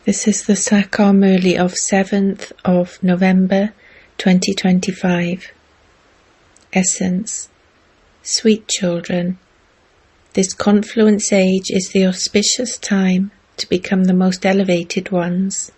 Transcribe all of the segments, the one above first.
This is the English Murli of 7th of November 2025. Essence. Sweet children, this confluence age is the auspicious time to become the most elevated ones,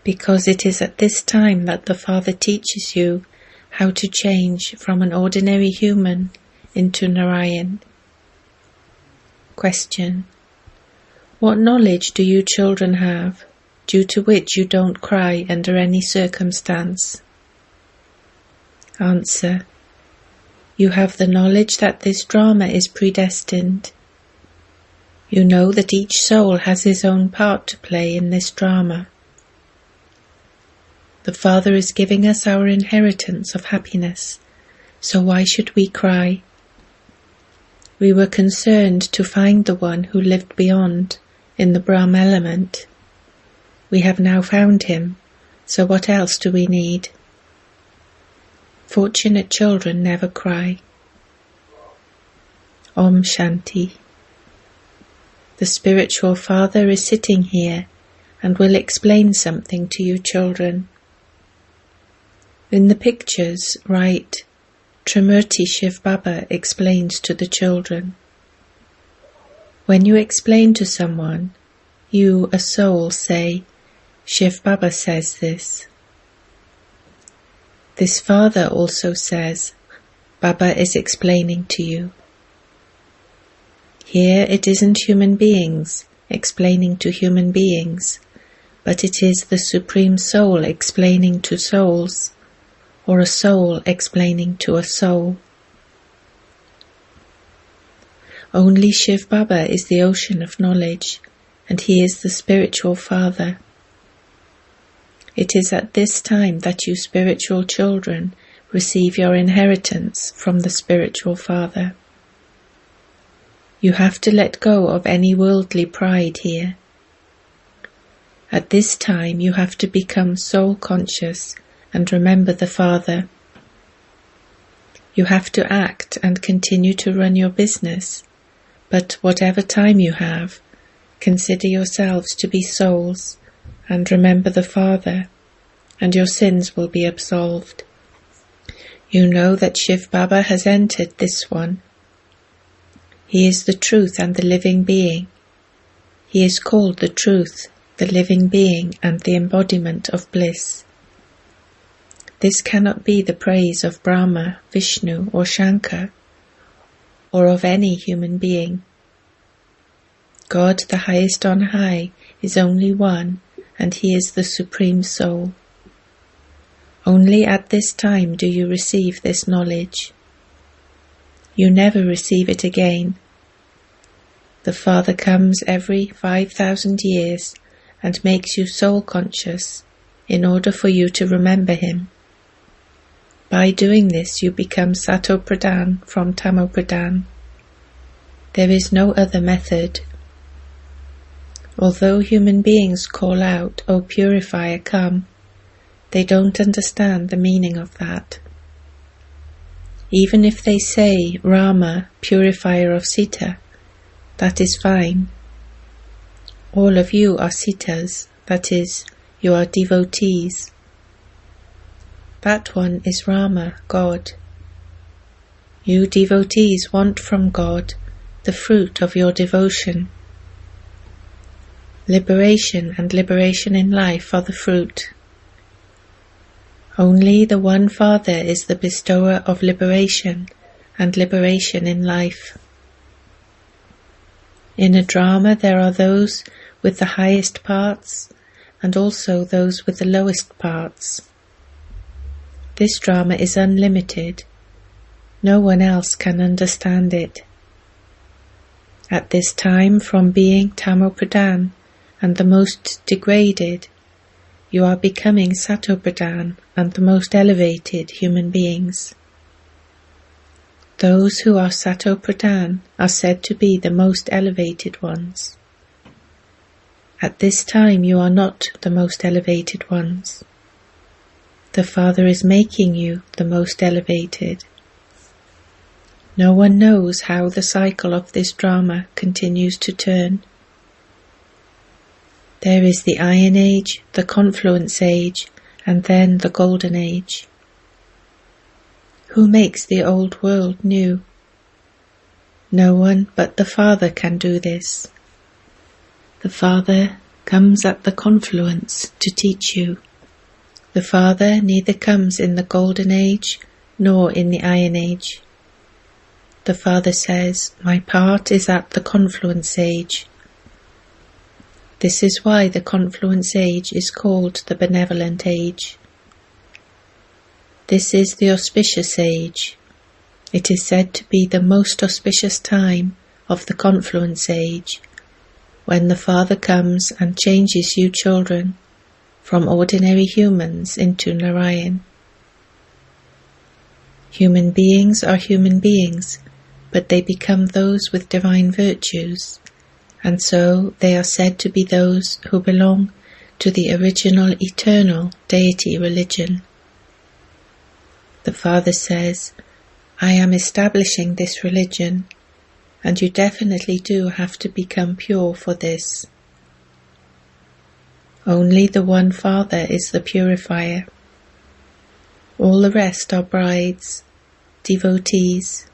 because it is at this time that the Father teaches you how to change from an ordinary human into Narayan. Question. What knowledge do you children have, due to which you don't cry under any circumstance? Answer. You have the knowledge that this drama is predestined. You know that each soul has his own part to play in this drama. The Father is giving us our inheritance of happiness, so why should we cry? We were concerned to find the one who lived beyond, in the Brahm element. We have now found him, so what else do we need? Fortunate children never cry. Om Shanti. The Spiritual Father is sitting here and will explain something to you children. In the pictures, write, Trimurti Shiv Baba explains to the children. When you explain to someone, you, a soul, say, Shiv Baba says this. This Father also says, Baba is explaining to you. Here it isn't human beings explaining to human beings, but it is the Supreme Soul explaining to souls, or a soul explaining to a soul. Only Shiv Baba is the ocean of knowledge, and he is the Spiritual Father. It is at this time that you spiritual children receive your inheritance from the Spiritual Father. You have to let go of any worldly pride here. At this time you have to become soul conscious and remember the Father. You have to act and continue to run your business, but whatever time you have, consider yourselves to be souls and remember the Father, and your sins will be absolved. You know that Shiv Baba has entered this one. He is the truth and the living being. He is called the truth, the living being, and the embodiment of bliss. This cannot be the praise of Brahma, Vishnu, or Shankar, or of any human being. God, the highest on high, is only one, and he is the Supreme Soul. Only at this time do you receive this knowledge. You never receive it again. The Father comes every 5,000 years and makes you soul conscious in order for you to remember him. By doing this you become Sato Pradhan from Tamo Pradhan. There is no other method. Although human beings call out, O Purifier, come, they don't understand the meaning of that. Even if they say, Rama, Purifier of Sita, that is fine. All of you are Sitas, that is, you are devotees. That one is Rama, God. You devotees want from God the fruit of your devotion. Liberation and liberation in life are the fruit. Only the one Father is the bestower of liberation and liberation in life. In a drama there are those with the highest parts and also those with the lowest parts. This drama is unlimited. No one else can understand it. At this time, from being Tamo Pradhan and the most degraded, you are becoming Sato Pradhan and the most elevated human beings. Those who are Sato Pradhan are said to be the most elevated ones. At this time you are not the most elevated ones. The Father is making you the most elevated. No one knows how the cycle of this drama continues to turn. There is the Iron Age, the Confluence Age, and then the Golden Age. Who makes the old world new? No one but the Father can do this. The Father comes at the confluence to teach you. The Father neither comes in the Golden Age nor in the Iron Age. The Father says, "My part is at the Confluence Age." This is why the Confluence Age is called the Benevolent Age. This is the auspicious age. It is said to be the most auspicious time of the Confluence Age, when the Father comes and changes you children from ordinary humans into Narayan. Human beings are human beings, but they become those with divine virtues, and so they are said to be those who belong to the original eternal deity religion. The Father says, "I am establishing this religion, and you definitely do have to become pure for this." Only the one Father is the purifier. All the rest are brides, devotees.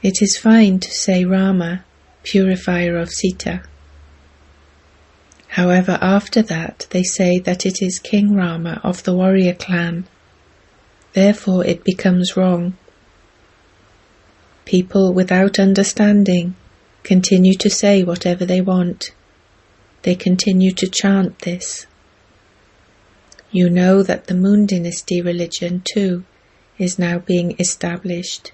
It is fine to say Rama, purifier of Sita. However, after that they say that it is King Rama of the warrior clan. Therefore it becomes wrong. People without understanding continue to say whatever they want. They continue to chant this. You know that the Moon Dynasty religion too is now being established.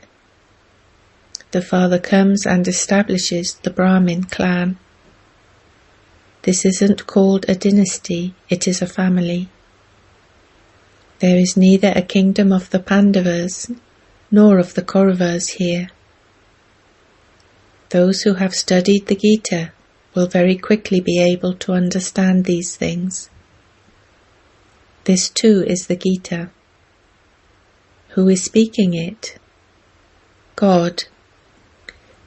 The Father comes and establishes the Brahmin clan. This isn't called a dynasty, it is a family. There is neither a kingdom of the Pandavas nor of the Kauravas here. Those who have studied the Gita will very quickly be able to understand these things. This too is the Gita. Who is speaking it? God.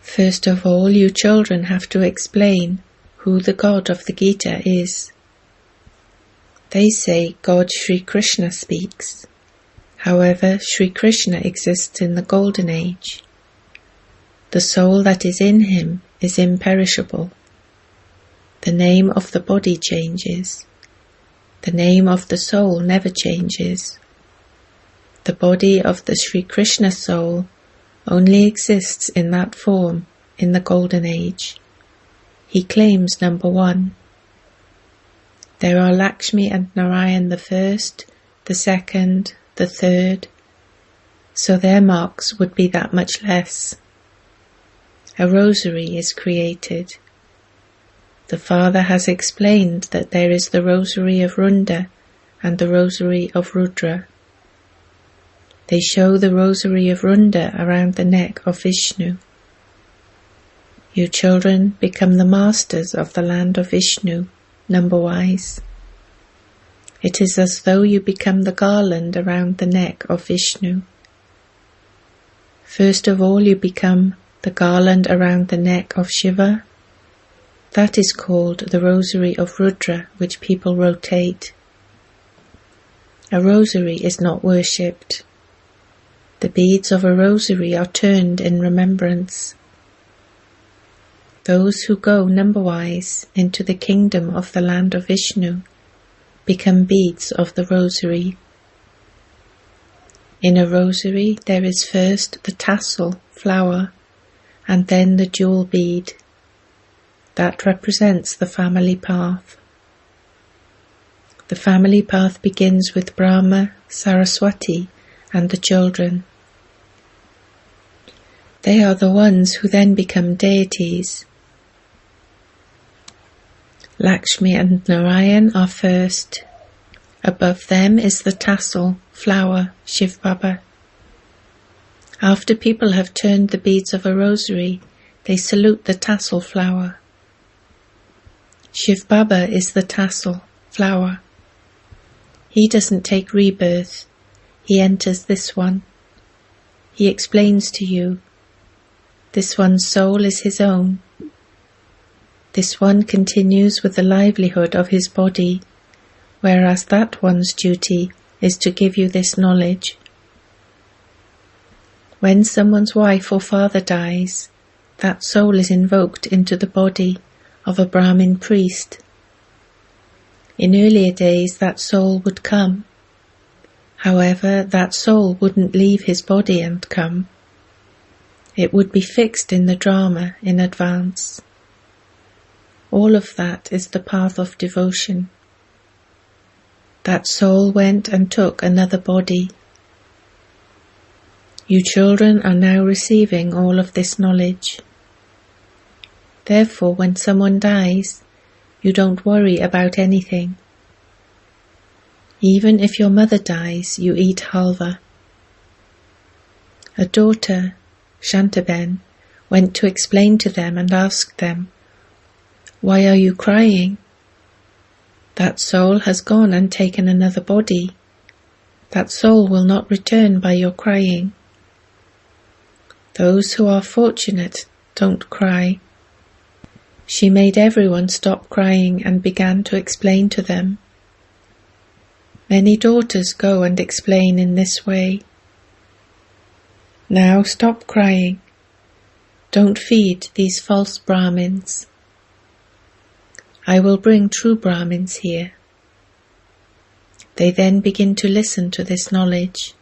First of all, you children have to explain who the God of the Gita is. They say God Sri Krishna speaks. However, Sri Krishna exists in the Golden Age. The soul that is in him is imperishable. The name of the body changes. The name of the soul never changes. The body of the Sri Krishna soul only exists in that form in the Golden Age. He claims number one. There are Lakshmi and Narayan the first, the second, the third, so their marks would be that much less. A rosary is created. The Father has explained that there is the rosary of Runda and the rosary of Rudra. They show the rosary of Runda around the neck of Vishnu. You children become the masters of the land of Vishnu, number-wise. It is as though you become the garland around the neck of Vishnu. First of all, you become the garland around the neck of Shiva. That is called the rosary of Rudra, which people rotate. A rosary is not worshipped. The beads of a rosary are turned in remembrance. Those who go number-wise into the kingdom of the land of Vishnu become beads of the rosary. In a rosary there is first the tassel, flower, and then the jewel bead. That represents the family path. The family path begins with Brahma, Saraswati, and the children. They are the ones who then become deities. Lakshmi and Narayan are first. Above them is the tassel, flower, Shiv Baba. After people have turned the beads of a rosary, they salute the tassel flower. Shiv Baba is the tassel, flower. He doesn't take rebirth, he enters this one. He explains to you, this one's soul is his own. This one continues with the livelihood of his body, whereas that one's duty is to give you this knowledge. When someone's wife or father dies, that soul is invoked into the body of a Brahmin priest. In earlier days that soul would come. However, that soul wouldn't leave his body and come. It would be fixed in the drama in advance. All of that is the path of devotion. That soul went and took another body. You children are now receiving all of this knowledge. Therefore, when someone dies, you don't worry about anything. Even if your mother dies, you eat halva. A daughter, Shantaben, went to explain to them and asked them, "Why are you crying? That soul has gone and taken another body. That soul will not return by your crying." Those who are fortunate don't cry. She made everyone stop crying and began to explain to them. Many daughters go and explain in this way. Now stop crying. Don't feed these false Brahmins. I will bring true Brahmins here. They then begin to listen to this knowledge.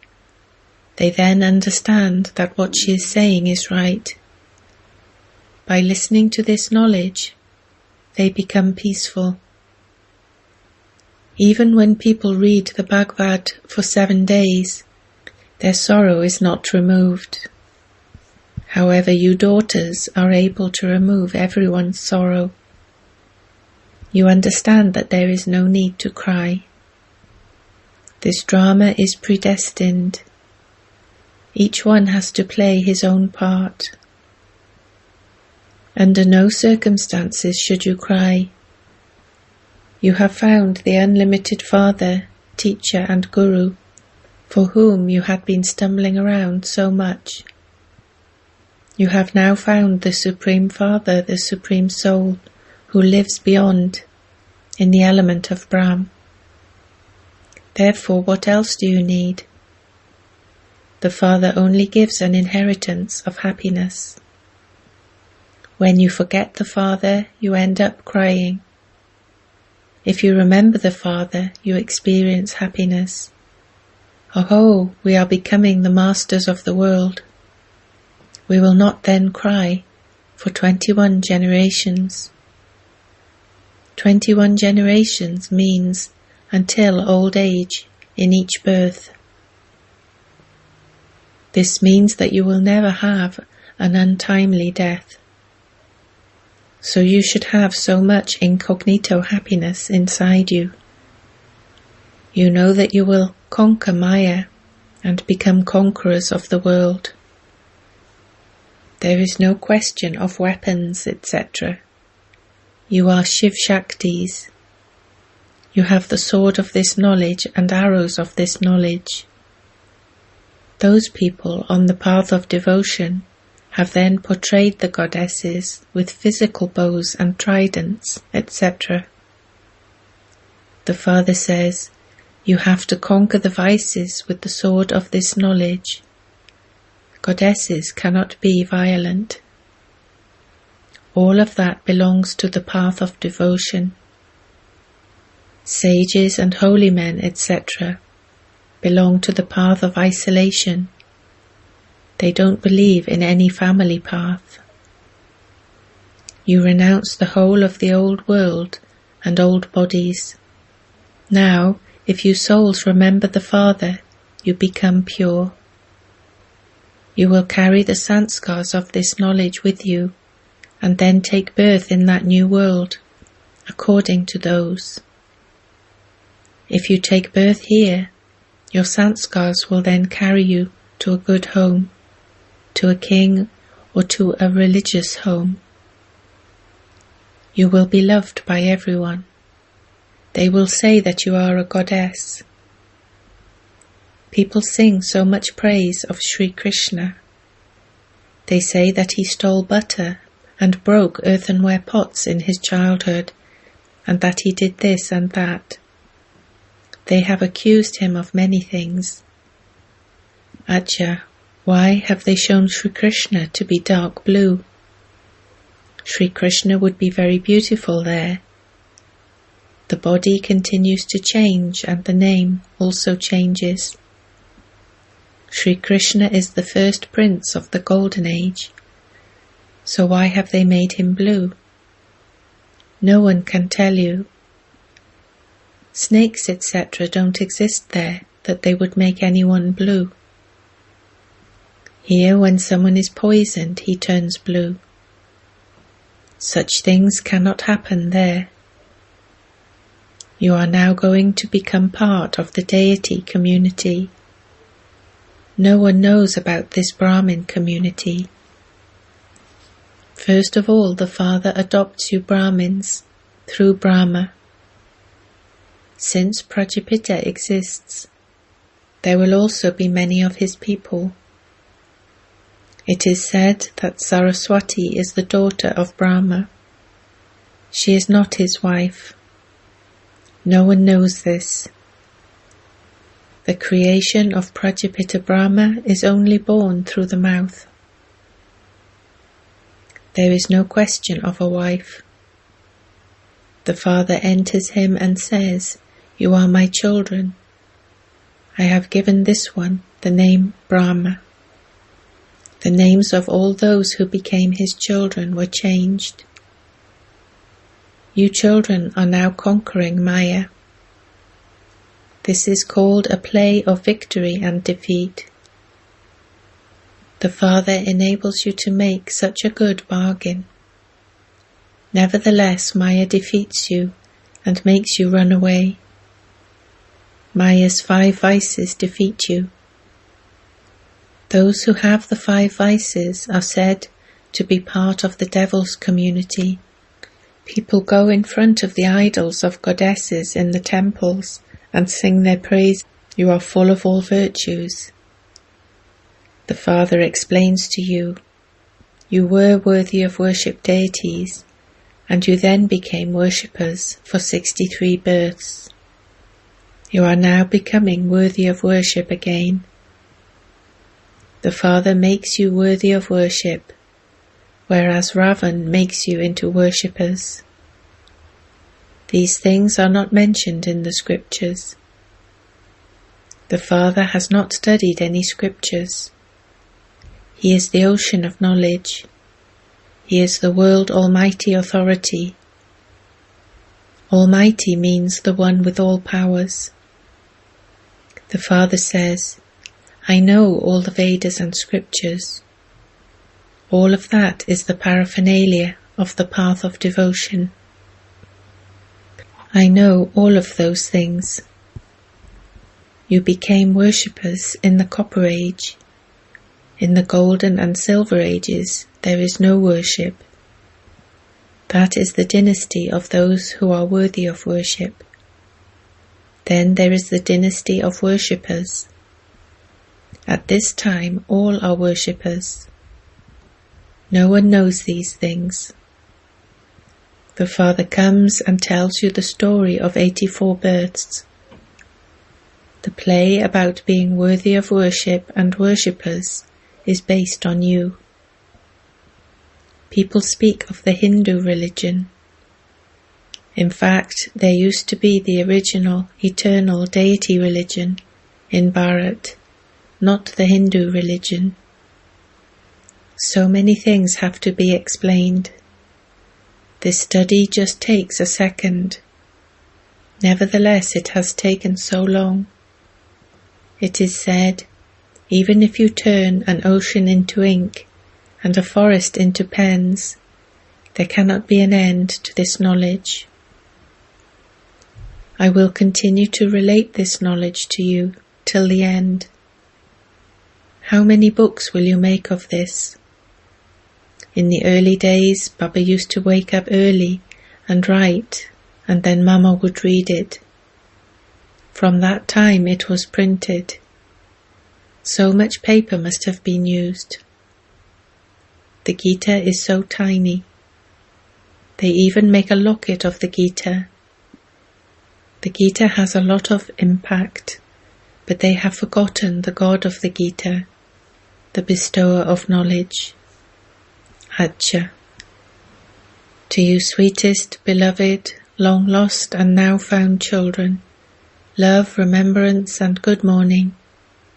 They then understand that what she is saying is right. By listening to this knowledge, they become peaceful. Even when people read the Bhagavad for 7 days, their sorrow is not removed. However, you daughters are able to remove everyone's sorrow. You understand that there is no need to cry. This drama is predestined. Each one has to play his own part. Under no circumstances should you cry. You have found the unlimited Father, Teacher and Guru, for whom you had been stumbling around so much. You have now found the Supreme Father, the Supreme Soul, who lives beyond, in the element of Brahm. Therefore, what else do you need? The Father only gives an inheritance of happiness. When you forget the Father, you end up crying. If you remember the Father, you experience happiness. Oh, we are becoming the masters of the world. We will not then cry for 21 generations. 21 generations means until old age in each birth. This means that you will never have an untimely death. So you should have so much incognito happiness inside you. You know that you will conquer Maya and become conquerors of the world. There is no question of weapons, etc. You are Shiv Shaktis. You have the sword of this knowledge and arrows of this knowledge. Those people on the path of devotion have then portrayed the goddesses with physical bows and tridents, etc. The Father says, you have to conquer the vices with the sword of this knowledge. Goddesses cannot be violent. All of that belongs to the path of devotion. Sages and holy men, etc., belong to the path of isolation. They don't believe in any family path. You renounce the whole of the old world and old bodies. Now, if you souls remember the Father, you become pure. You will carry the sanskars of this knowledge with you, and then take birth in that new world, according to those. If you take birth here, your sanskars will then carry you to a good home, to a king, or to a religious home. You will be loved by everyone. They will say that you are a goddess. People sing so much praise of Sri Krishna. They say that he stole butter and broke earthenware pots in his childhood, and that he did this and that. They have accused him of many things. Acha, why have they shown Sri Krishna to be dark blue? Sri Krishna would be very beautiful there. The body continues to change and the name also changes. Sri Krishna is the first prince of the golden age. So why have they made him blue? No one can tell you. Snakes, etc. don't exist there, that they would make anyone blue. Here, when someone is poisoned, he turns blue. Such things cannot happen there. You are now going to become part of the deity community. No one knows about this Brahmin community. First of all, the Father adopts you Brahmins through Brahma. Since Prajapita exists, there will also be many of his people. It is said that Saraswati is the daughter of Brahma. She is not his wife. No one knows this. The creation of Prajapita Brahma is only born through the mouth. There is no question of a wife. The Father enters him and says, "You are my children. I have given this one the name Brahma." The names of all those who became his children were changed. You children are now conquering Maya. This is called a play of victory and defeat. The Father enables you to make such a good bargain. Nevertheless, Maya defeats you and makes you run away. Maya's 5 vices defeat you. Those who have the 5 vices are said to be part of the devil's community. People go in front of the idols of goddesses in the temples and sing their praise. You are full of all virtues. The Father explains to you, you were worthy of worship deities, and you then became worshippers for 63 births. You are now becoming worthy of worship again. The Father makes you worthy of worship, whereas Ravan makes you into worshippers. These things are not mentioned in the scriptures. The Father has not studied any scriptures. He is the ocean of knowledge. He is the world almighty authority. Almighty means the one with all powers. The Father says, I know all the Vedas and scriptures. All of that is the paraphernalia of the path of devotion. I know all of those things. You became worshippers in the Copper Age. In the Golden and Silver Ages, there is no worship. That is the dynasty of those who are worthy of worship. Then there is the dynasty of worshippers. At this time, all are worshippers. No one knows these things. The Father comes and tells you the story of 84 births. The play about being worthy of worship and worshippers is based on you. People speak of the Hindu religion. In fact, there used to be the original, eternal deity religion in Bharat, not the Hindu religion. So many things have to be explained. This study just takes a second. Nevertheless, it has taken so long. It is said, even if you turn an ocean into ink and a forest into pens, there cannot be an end to this knowledge. I will continue to relate this knowledge to you till the end. How many books will you make of this? In the early days, Baba used to wake up early and write, and then Mama would read it. From that time it was printed. So much paper must have been used. The Gita is so tiny. They even make a locket of the Gita. The Gita has a lot of impact, but they have forgotten the God of the Gita, the bestower of knowledge. Acha. To you sweetest, beloved, long lost and now found children, love, remembrance and good morning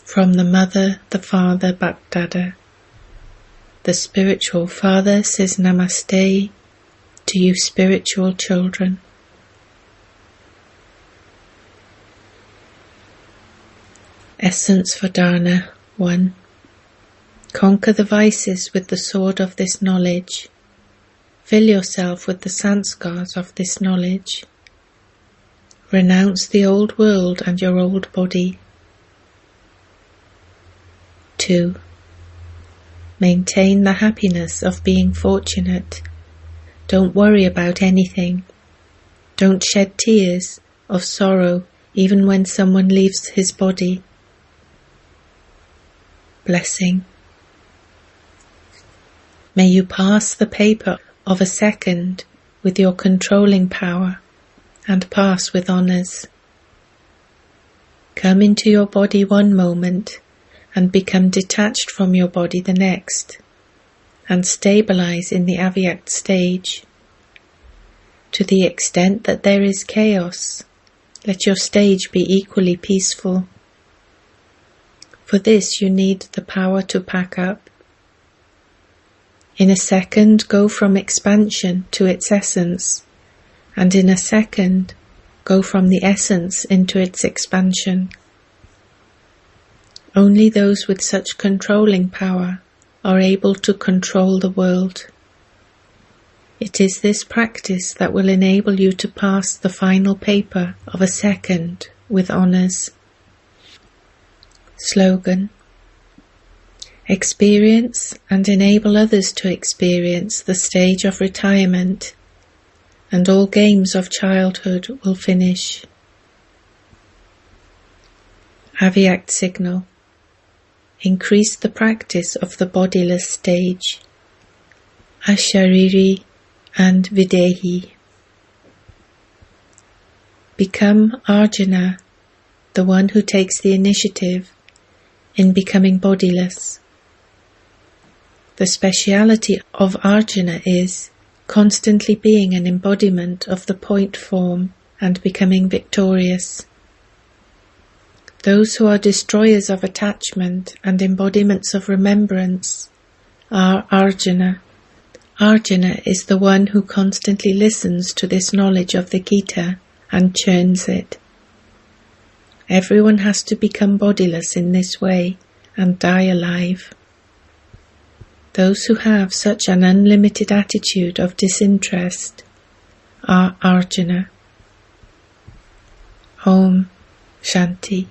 from the Mother, the Father, Bapdada. The spiritual father says Namaste to you spiritual children. Essence for Dharna 1. Conquer the vices with the sword of this knowledge. Fill yourself with the sanskars of this knowledge. Renounce the old world and your old body. 2. Maintain the happiness of being fortunate. Don't worry about anything. Don't shed tears of sorrow even when someone leaves his body. Blessing. May you pass the paper of a second with your controlling power and pass with honours. Come into your body one moment and become detached from your body the next, and stabilize in the avyakt stage. To the extent that there is chaos, let your stage be equally peaceful. For this you need the power to pack up. In a second go from expansion to its essence, and in a second go from the essence into its expansion. Only those with such controlling power are able to control the world. It is this practice that will enable you to pass the final paper of a second with honours. Slogan. Experience and enable others to experience the stage of retirement, and all games of childhood will finish. Avyakt signal. Increase the practice of the bodiless stage. Ashariri and Videhi. Become Arjuna, the one who takes the initiative in becoming bodiless. The speciality of Arjuna is constantly being an embodiment of the point form and becoming victorious. Those who are destroyers of attachment and embodiments of remembrance are Arjuna. Arjuna is the one who constantly listens to this knowledge of the Gita and churns it. Everyone has to become bodiless in this way and die alive. Those who have such an unlimited attitude of disinterest are Arjuna. Om Shanti.